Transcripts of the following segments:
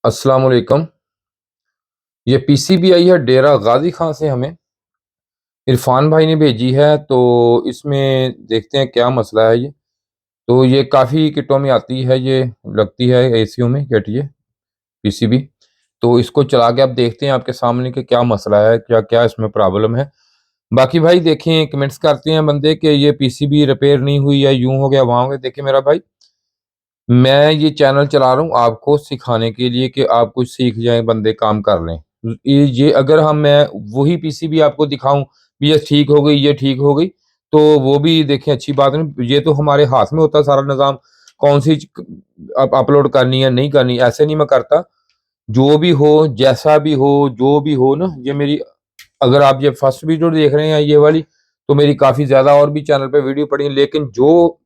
अस्सलाम वालेकुम। ये पीसीबी आई है डेरा गाजी खां से, हमें इरफान भाई ने भेजी है। तो इसमें देखते हैं क्या मसला है। तो ये काफ़ी किटों में आती है, ये लगती है एसीओ में किट ये पीसीबी। तो इसको चला के आप देखते हैं आपके सामने कि क्या मसला है, क्या क्या इसमें प्रॉब्लम है। बाकी भाई देखें, कमेंट्स करते हैं बंदे कि ये पीसीबी रिपेयर नहीं हुई है, यूं हो गया वहां हो गया। देखिए मेरा भाई, मैं ये चैनल चला रहा हूँ आपको सिखाने के लिए कि आप कुछ सीख जाएं, बंदे काम कर लें। ये अगर हम मैं वही पीसीबी आपको दिखाऊं भी ये ठीक हो गई, ये ठीक हो गई, तो वो भी देखें अच्छी बात नहीं। ये तो हमारे हाथ में होता है सारा निज़ाम, कौन सी अपलोड करनी है नहीं करनी, ऐसे नहीं मैं करता। जो भी हो, जैसा भी हो, जो भी हो ना, ये मेरी, अगर आप ये फर्स्ट वीडियो देख रहे हैं ये वाली, तो मेरी काफ़ी ज़्यादा और भी चैनल पे वीडियो पड़ी है। लेकिन जो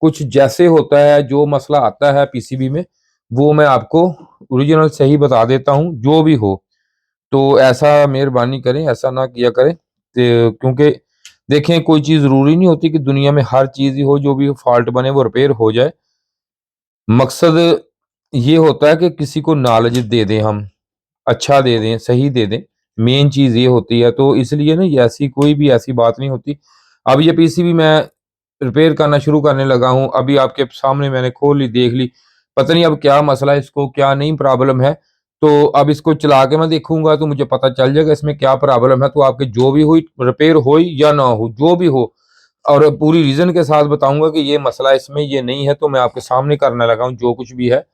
कुछ जैसे होता है, जो मसला आता है पीसीबी में, वो मैं आपको ओरिजिनल सही बता देता हूँ, जो भी हो। तो ऐसा मेहरबानी करें, ऐसा ना किया करें। क्योंकि देखें, कोई चीज़ ज़रूरी नहीं होती कि दुनिया में हर चीज़ ही हो, जो भी फॉल्ट बने वो रिपेयर हो जाए। मकसद ये होता है कि किसी को नॉलेज दे दें हम, अच्छा दे दें, सही दे दें। मेन चीज़ ये होती है। तो इसलिए ना, ये ऐसी कोई भी ऐसी बात नहीं होती। अब ये पीसीबी मैं रिपेयर करना शुरू करने लगा हूँ, अभी आपके सामने मैंने खोल ली, देख ली। पता नहीं अब क्या मसला है, इसको क्या नहीं प्रॉब्लम है। तो अब इसको चला के मैं देखूंगा तो मुझे पता चल जाएगा इसमें क्या प्रॉब्लम है। तो आपके जो भी हुई, रिपेयर हो या ना हो, जो भी हो, और पूरी रीजन के साथ बताऊंगा कि ये मसला इसमें ये नहीं है। तो मैं आपके सामने करने लगा हूँ जो कुछ भी है।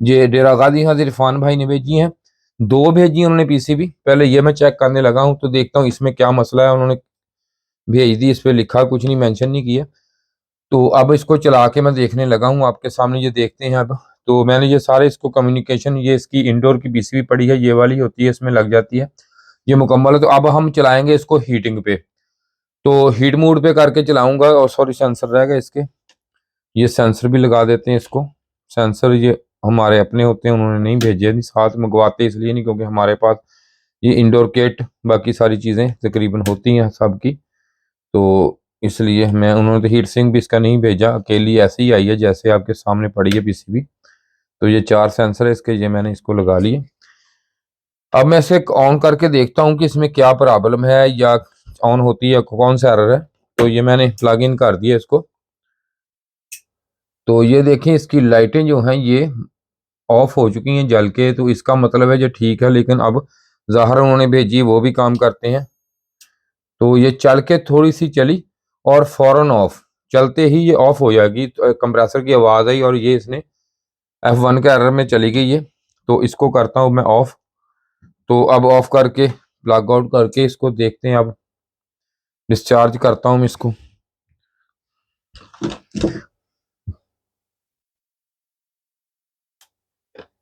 ये डेरा गाजी हाजिर इरफान भाई ने भेजी हैं, दो भेजी हैं उन्होंने पीसीबी। पहले ये मैं चेक करने लगा हूँ, तो देखता हूँ इसमें क्या मसला है। उन्होंने भेज दी, इस पे लिखा कुछ नहीं, मेंशन नहीं किया। तो अब इसको चला के मैं देखने लगा हूँ आपके सामने, ये देखते हैं अब। तो मैंने ये सारे इसको कम्युनिकेशन, ये इसकी इंडोर की पीसीबी पड़ी है, ये वाली होती है, इसमें लग जाती है, ये मुकम्मल है। तो अब हम चलाएंगे इसको हीटिंग पे। तो हीट मोड पे करके चलाऊंगा। और सॉरी, सेंसर रह गए इसके, ये सेंसर भी लगा देते हैं इसको। सेंसर ये हमारे अपने होते हैं, उन्होंने नहीं भेजे, नहीं साथ मंगवाते इसलिए नहीं, क्योंकि हमारे पास ये इंडोर किट बाकी सारी चीज़ें तकरीबन होती हैं सबकी। तो इसलिए मैं, उन्होंने तो हीट सिंक भी इसका नहीं भेजा, अकेली ऐसे ही आई है जैसे आपके सामने पड़ी है पीसीबी। तो ये 4 सेंसर है इसके, ये मैंने इसको लगा लिए। अब मैं इसे ऑन करके देखता हूँ कि इसमें क्या प्रॉब्लम है, या ऑन होती है, कौन सा एरर है। तो ये मैंने प्लग इन कर दिया इसको। तो ये देखें, इसकी लाइटें जो हैं ये ऑफ हो चुकी हैं जल के। तो इसका मतलब है ये ठीक है। लेकिन अब ज़ाहिर उन्होंने भेजी, वो भी काम करते हैं। तो ये चल के थोड़ी सी चली और फौरन ऑफ, चलते ही ये ऑफ हो जाएगी। तो कंप्रेसर की आवाज़ आई और ये इसने F1 के एरर में चली गई है। तो इसको करता हूँ मैं ऑफ। तो अब ऑफ करके प्लग आउट करके इसको देखते हैं। अब डिस्चार्ज करता हूँ इसको।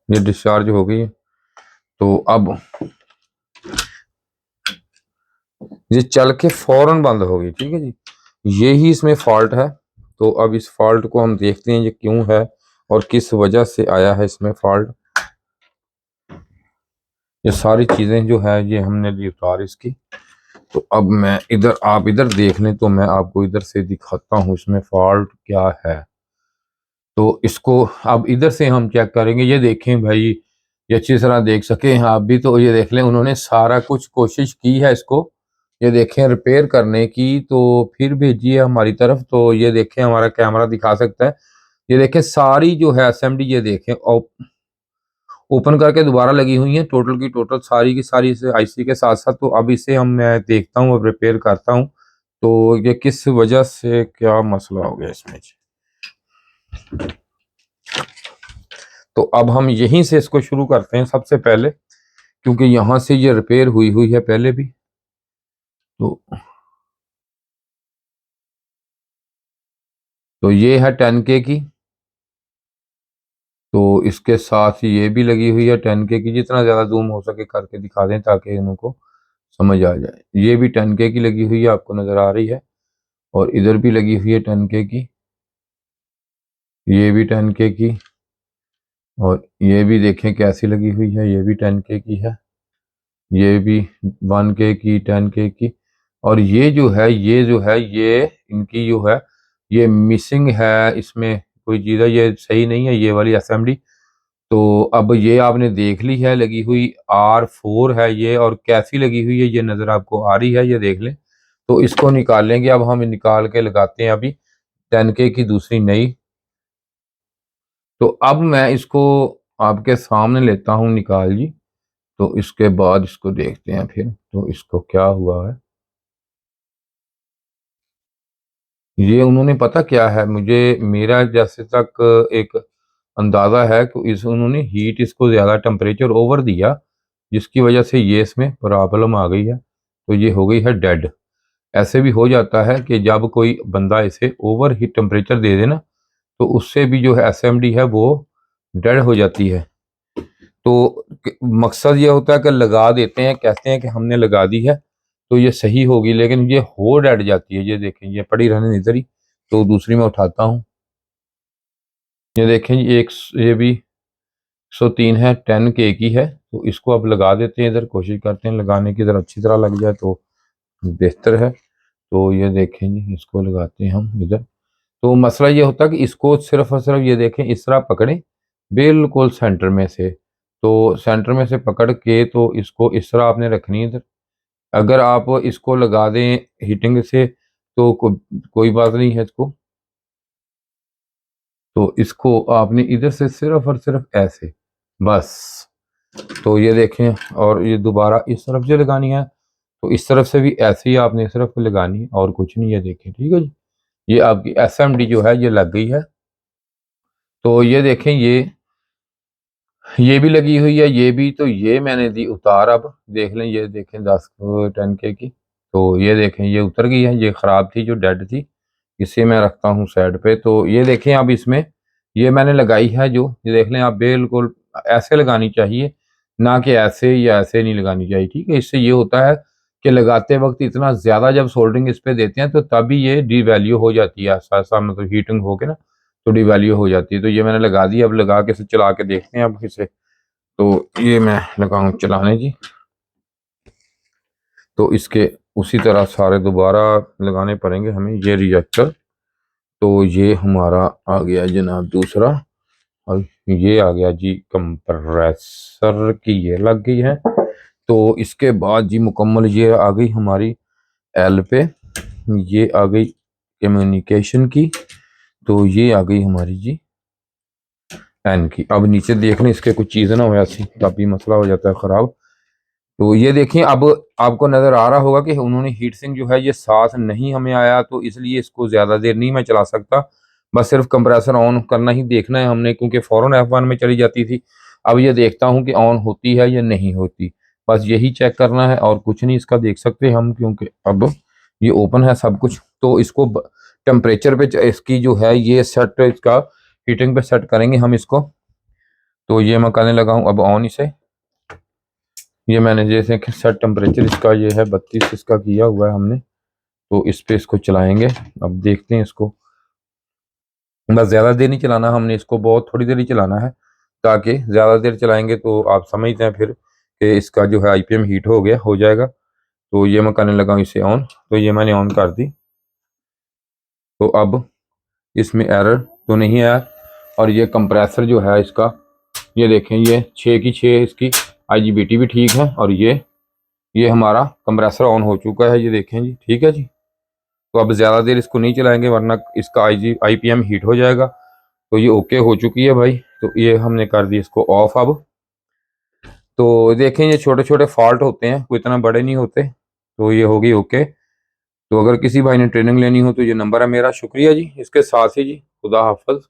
ये डिस्चार्ज हो गई है। तो अब ये चल के फौरन बंद हो गई, ठीक है जी। ये ही इसमें फॉल्ट है। तो अब इस फॉल्ट को हम देखते हैं ये क्यों है और किस वजह से आया है इसमें फॉल्ट। ये सारी चीज़ें जो है ये हमने ली उतार इसकी। तो अब मैं इधर, आप इधर देख लें तो मैं आपको इधर से दिखाता हूँ इसमें फॉल्ट क्या है। तो इसको अब इधर से हम चेक करेंगे। ये देखें भाई, ये अच्छी तरह देख सकें आप भी, तो ये देख लें, उन्होंने सारा कुछ कोशिश की है इसको, ये देखें, रिपेयर करने की। तो फिर भेजी है हमारी तरफ। तो ये देखें, हमारा कैमरा दिखा सकता है। ये देखें सारी जो है असेंबली, ये देखें ओपन करके दोबारा लगी हुई है, टोटल की टोटल सारी की सारी इसे आईसी के साथ साथ। तो अब इसे हम, मैं देखता हूँ, अब रिपेयर करता हूँ। तो ये किस वजह से क्या मसला हो गया इसमें। तो अब हम यहीं से इसको शुरू करते हैं सबसे पहले, क्योंकि यहाँ से ये रिपेयर हुई हुई है पहले भी। तो ये है 10K की। तो इसके साथ ये भी लगी हुई है 10K की। जितना ज़्यादा जूम हो सके करके दिखा दें ताकि इनको समझ आ जाए। ये भी 10K की लगी हुई है, आपको नज़र आ रही है। और इधर भी लगी हुई है 10K की, ये भी 10K की। और ये भी देखें कैसी लगी हुई है, ये भी 10K की है। ये भी 1K की, 10K की। और ये जो है, ये इनकी जो है ये मिसिंग है, इसमें कोई चीज़ है, ये सही नहीं है ये वाली असेंबली। तो अब ये आपने देख ली है लगी हुई, R4 है ये, और कैसी लगी हुई है ये नज़र आपको आ रही है, ये देख लें। तो इसको निकाल लेंगे, अब हम निकाल के लगाते हैं अभी 10K की दूसरी नई। तो अब मैं इसको आपके सामने लेता हूँ निकाल जी। तो इसके बाद इसको देखते हैं फिर तो इसको क्या हुआ है। ये उन्होंने पता क्या है, मुझे मेरा जैसे तक एक अंदाज़ा है कि इस उन्होंने हीट इसको ज़्यादा टेम्परेचर ओवर दिया, जिसकी वजह से ये इसमें प्रॉब्लम आ गई है। तो ये हो गई है डेड। ऐसे भी हो जाता है कि जब कोई बंदा इसे ओवर हीट टेम्परेचर दे दे ना, तो उससे भी जो है एसएमडी है वो डेड हो जाती है। तो मकसद ये होता है कि लगा देते हैं, कहते हैं कि हमने लगा दी है तो ये सही होगी, लेकिन ये हो डेड जाती है। ये देखें, ये पड़ी रहने इधर ही। तो दूसरी मैं उठाता हूँ, ये देखें जी, ये भी 103 है, 10K की है। तो इसको अब लगा देते हैं इधर, कोशिश करते हैं लगाने की, इधर अच्छी तरह लग जाए तो बेहतर है। तो ये देखें जी, इसको लगाते हैं हम इधर। तो मसला ये होता है कि इसको सिर्फ और सिर्फ ये देखें इस तरह पकड़ें, बिल्कुल सेंटर में से। तो सेंटर में से पकड़ के तो इसको इस तरह आपने रखनी है इधर। अगर आप इसको लगा दें हीटिंग से तो कोई बात नहीं है इसको। तो इसको आपने इधर से सिर्फ और सिर्फ ऐसे, बस। तो ये देखें, और ये दोबारा इस तरफ से लगानी है, तो इस तरफ से भी ऐसे ही आपने सिर्फ लगानी है और कुछ नहीं है। देखें, ठीक है जी, ये आपकी एसएमडी जो है ये लग गई है। तो ये देखें, ये भी लगी हुई है, ये भी। तो ये मैंने दी उतार, अब देख लें, ये देखें 10K की। तो ये देखें, ये उतर गई है, ये ख़राब थी जो डेड थी। इसे मैं रखता हूँ साइड पे। तो ये देखें, अब इसमें ये मैंने लगाई है जो, ये देख लें आप, बिल्कुल ऐसे लगानी चाहिए, ना कि ऐसे या ऐसे नहीं लगानी चाहिए, ठीक है। इससे ये होता है कि लगाते वक्त इतना ज़्यादा जब सोल्डरिंग इस पे देते हैं तो तभी ये डीवैल्यू हो जाती है, ऐसा ऐसा मतलब हीटिंग होके ना, तो डीवैल्यू हो जाती है। तो ये मैंने लगा दी, अब लगा के इसे चला के देखते हैं अब इसे। तो ये मैं लगाऊं चलाने जी। तो इसके उसी तरह सारे दोबारा लगाने पड़ेंगे हमें, ये रिएक्टर। तो ये हमारा आ गया जनाब दूसरा, और ये आ गया जी कंप्रेसर की, ये लग गई है। तो इसके बाद जी मुकम्मल ये आ गई हमारी एल पे, ये आ गई कम्युनिकेशन की। तो ये आ गई हमारी जी एन की। अब नीचे देख लें इसके कुछ चीज़ें ना हो ऐसी, तभी मसला हो जाता है ख़राब। तो ये देखिए, अब आपको नज़र आ रहा होगा कि उन्होंने हीट सिंक जो है ये साथ नहीं हमें आया, तो इसलिए इसको ज़्यादा देर नहीं मैं चला सकता। बस सिर्फ कंप्रेसर ऑन करना ही देखना है हमने, क्योंकि फ़ौरन F1 में चली जाती थी। अब ये देखता हूँ कि ऑन होती है या नहीं होती, बस यही चेक करना है और कुछ नहीं इसका देख सकते हम, क्योंकि अब ये ओपन है सब कुछ। तो इसको टेम्परेचर पे इसकी जो है ये सेट, इसका हीटिंग पे सेट करेंगे हम इसको। तो ये मैं करने लगा हूँ अब ऑन इसे। ये मैंने जैसे कि सेट टेम्परेचर इसका ये है 32 इसका किया हुआ है हमने। तो इस पे इसको चलाएंगे, अब देखते हैं इसको। बस ज़्यादा देर नहीं चलाना हमने इसको, बहुत थोड़ी देर ही चलाना है, ताकि ज़्यादा देर चलाएंगे तो आप समझते हैं फिर कि इसका जो है आईपीएम हीट हो जाएगा। तो ये मैं करने लगा हूँ इसे ऑन। तो ये मैंने ऑन कर दी। तो अब इसमें एरर तो नहीं आया, और ये कंप्रेसर जो है इसका, ये देखें, ये 6 की 6 इसकी आईजीबीटी भी ठीक है, और ये हमारा कंप्रेसर ऑन हो चुका है, ये देखें जी, ठीक है जी। तो अब ज़्यादा देर इसको नहीं चलाएंगे वरना इसका आईपीएम हीट हो जाएगा। तो ये ओके हो चुकी है भाई। तो ये हमने कर दी इसको ऑफ अब। तो देखें, ये छोटे छोटे फॉल्ट होते हैं, कोई इतना बड़े नहीं होते। तो ये होगी ओके। तो अगर किसी भाई ने ट्रेनिंग लेनी हो तो ये नंबर है मेरा। शुक्रिया जी, इसके साथ ही जी खुदा हाफिज।